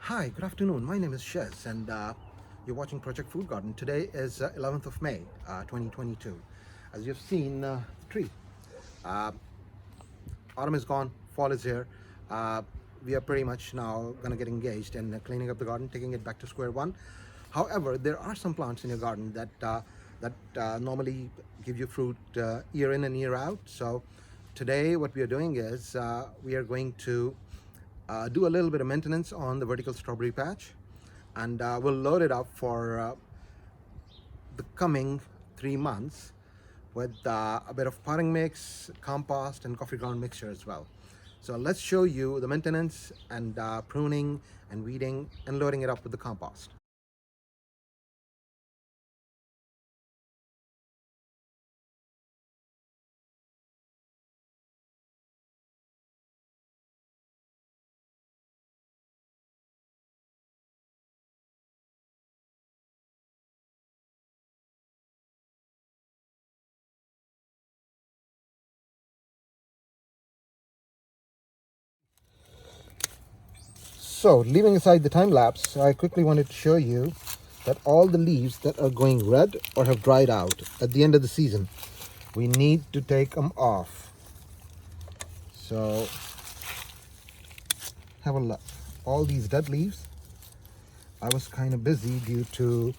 Hi, good afternoon. My name is Shez, and you're watching Project Food Garden. Today is 11th of May, 2022. As you've seen, the tree. Uh, Autumn is gone, fall is here. Uh, we are pretty much now going to get engaged in cleaning up the garden, taking it back to square one. However, there are some plants in your garden that normally give you fruit year in and year out. So today, what we are doing is we are going to do a little bit of maintenance on the vertical strawberry patch, and we'll load it up for the coming 3 months with a bit of potting mix, compost, and coffee ground mixture as well. So let's show you the maintenance and pruning and weeding and loading it up with the compost. So, leaving aside the time lapse, I quickly wanted to show you that all the leaves that are going red or have dried out at the end of the season, we need to take them off. So, have a look. All these dead leaves, I was kind of busy due to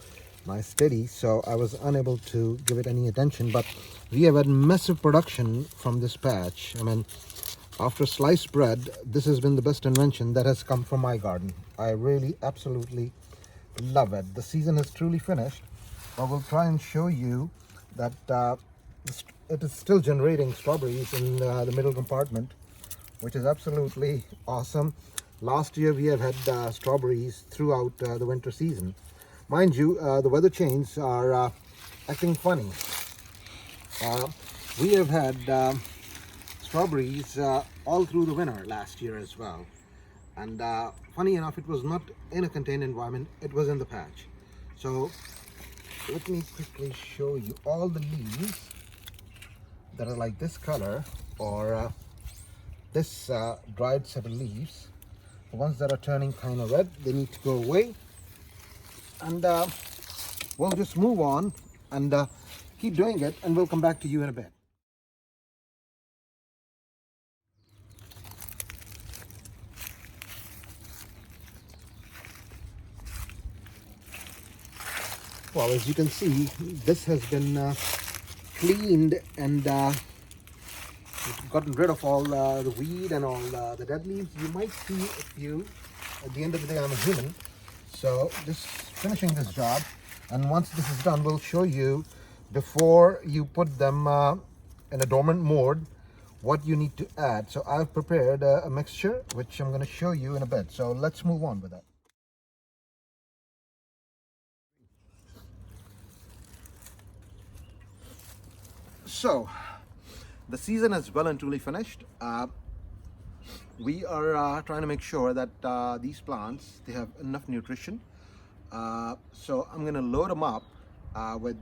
my study, so I was unable to give it any attention. But we have had massive production from this patch. I mean, after sliced bread, this has been the best invention that has come from my garden. I really absolutely love it. The season has truly finished, but we'll try and show you that it is still generating strawberries in the middle compartment, which is absolutely awesome. Last year we have had strawberries throughout the winter season. Mind you, the weather changes are acting funny. Uh, we have had strawberries all through the winter last year as well. And funny enough, it was not in a contained environment, it was in the patch. So let me quickly show you all the leaves that are like this color, or this dried set of leaves. The ones that are turning kind of red, they need to go away. And we'll just move on and keep doing it, and we'll come back to you in a bit. Well, as you can see, this has been cleaned and we've gotten rid of all the weed and all the dead leaves. You might see a few. At the end of the day, I'm a human, so just finishing this job. And once this is done, we'll show you before you put them in a dormant mode what you need to add. So I've prepared a mixture which I'm going to show you in a bit. So let's move on with that. So the season is well and truly finished. We are trying to make sure that these plants, they have enough nutrition. So I'm going to load them up with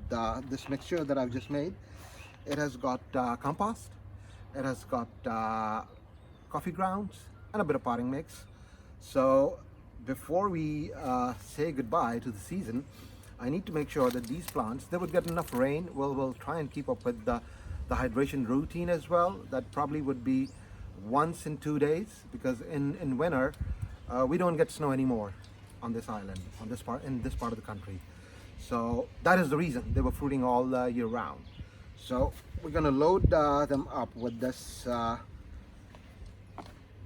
this mixture that I've just made. It has got compost, it has got coffee grounds, and a bit of potting mix. So before we say goodbye to the season, I need to make sure that these plants, they would get enough rain. We'll try and keep up with the hydration routine as well. That probably would be once in 2 days, because in winter we don't get snow anymore on this island, in this part of the country. So that is the reason they were fruiting all year round. So we're going to load them up with this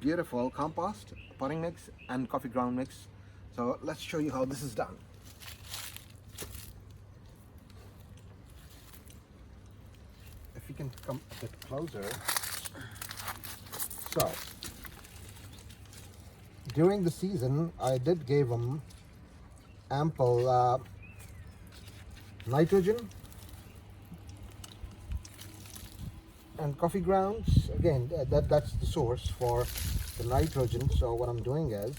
beautiful compost, potting mix, and coffee ground mix. So let's show you how this is done. If you can come a bit closer. So during the season, I did give them ample nitrogen and coffee grounds. Again, that's the source for the nitrogen. So what I'm doing is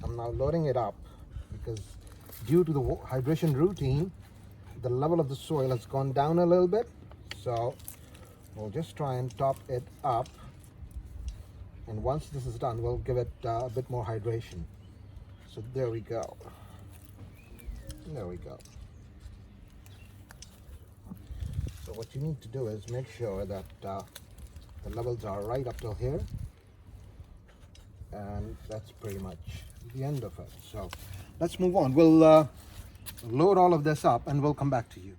I'm now loading it up, because due to the hydration routine, the level of the soil has gone down a little bit. So we'll just try and top it up, and once this is done, we'll give it a bit more hydration. So there we go. There we go. So what you need to do is make sure that the levels are right up till here, and that's pretty much the end of it. So let's move on. We'll load all of this up and we'll come back to you.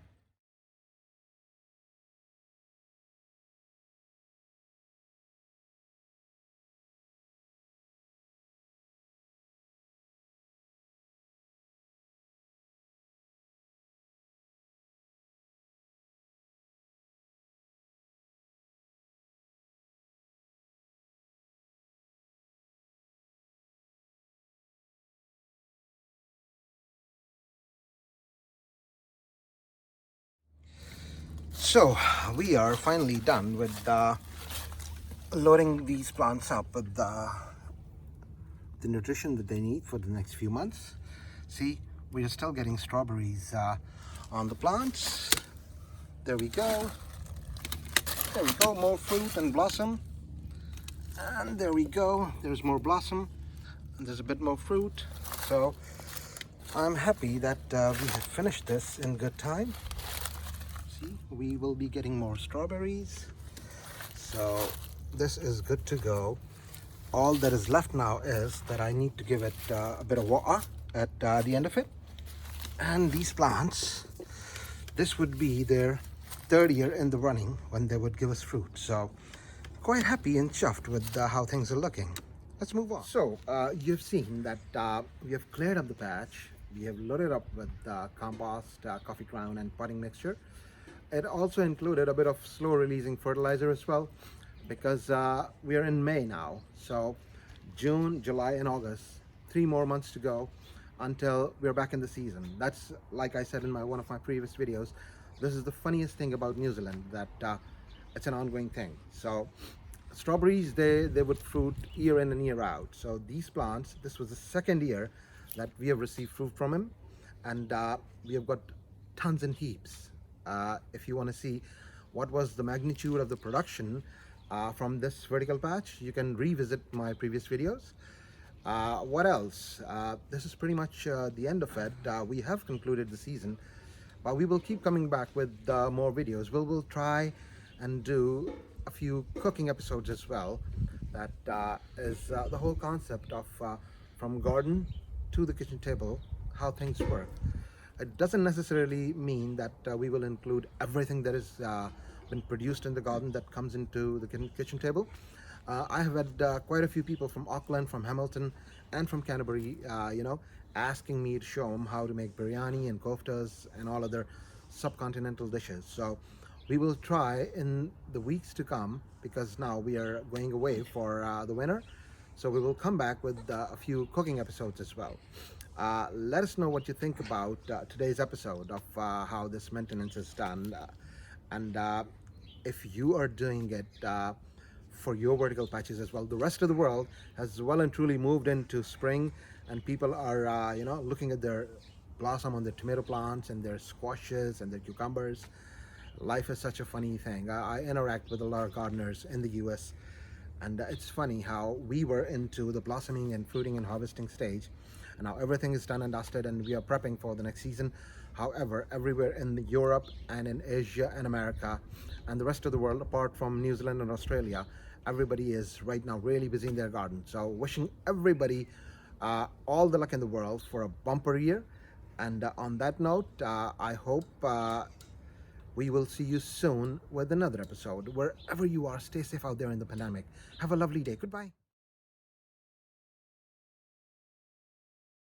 So we are finally done with loading these plants up with the nutrition that they need for the next few months. See, we are still getting strawberries on the plants. There we go. There we go, more fruit and blossom. And there we go, there's more blossom. And there's a bit more fruit. So I'm happy that we have finished this in good time. See, we will be getting more strawberries. So this is good to go. All that is left now is that I need to give it a bit of water at the end of it. And these plants, this would be their third year in the running when they would give us fruit. So quite happy and chuffed with how things are looking. Let's move on. So you've seen that we have cleared up the patch. We have loaded up with compost, coffee ground and potting mixture. It also included a bit of slow releasing fertilizer as well, because we are in May now. So June, July and August, 3 more months to go until we're back in the season. That's, like I said in one of my previous videos, this is the funniest thing about New Zealand, that it's an ongoing thing. So strawberries, they would fruit year in and year out. So these plants, this was the second year that we have received fruit from him, and we have got tons and heaps. If you want to see what was the magnitude of the production from this vertical patch, you can revisit my previous videos. What else? This is pretty much the end of it. We have concluded the season, but we will keep coming back with more videos. We'll try and do a few cooking episodes as well. That is the whole concept of from garden to the kitchen table, how things work. It doesn't necessarily mean that we will include everything that is been produced in the garden that comes into the kitchen table. I have had quite a few people from Auckland, from Hamilton and from Canterbury, asking me to show them how to make biryani and koftas and all other subcontinental dishes. So we will try in the weeks to come, because now we are going away for the winter. So we will come back with a few cooking episodes as well. Let us know what you think about today's episode of how this maintenance is done, and if you are doing it for your vertical patches as well. The rest of the world has well and truly moved into spring, and people are looking at their blossom on their tomato plants and their squashes and their cucumbers. Life is such a funny thing. I interact with a lot of gardeners in the US, and it's funny how we were into the blossoming and fruiting and harvesting stage, and now everything is done and dusted and we are prepping for the next season. However, everywhere in Europe and in Asia and America and the rest of the world, apart from New Zealand and Australia, everybody is right now really busy in their garden. So wishing everybody all the luck in the world for a bumper year. And on that note, I hope we will see you soon with another episode. Wherever you are, stay safe out there in the pandemic. Have a lovely day. Goodbye.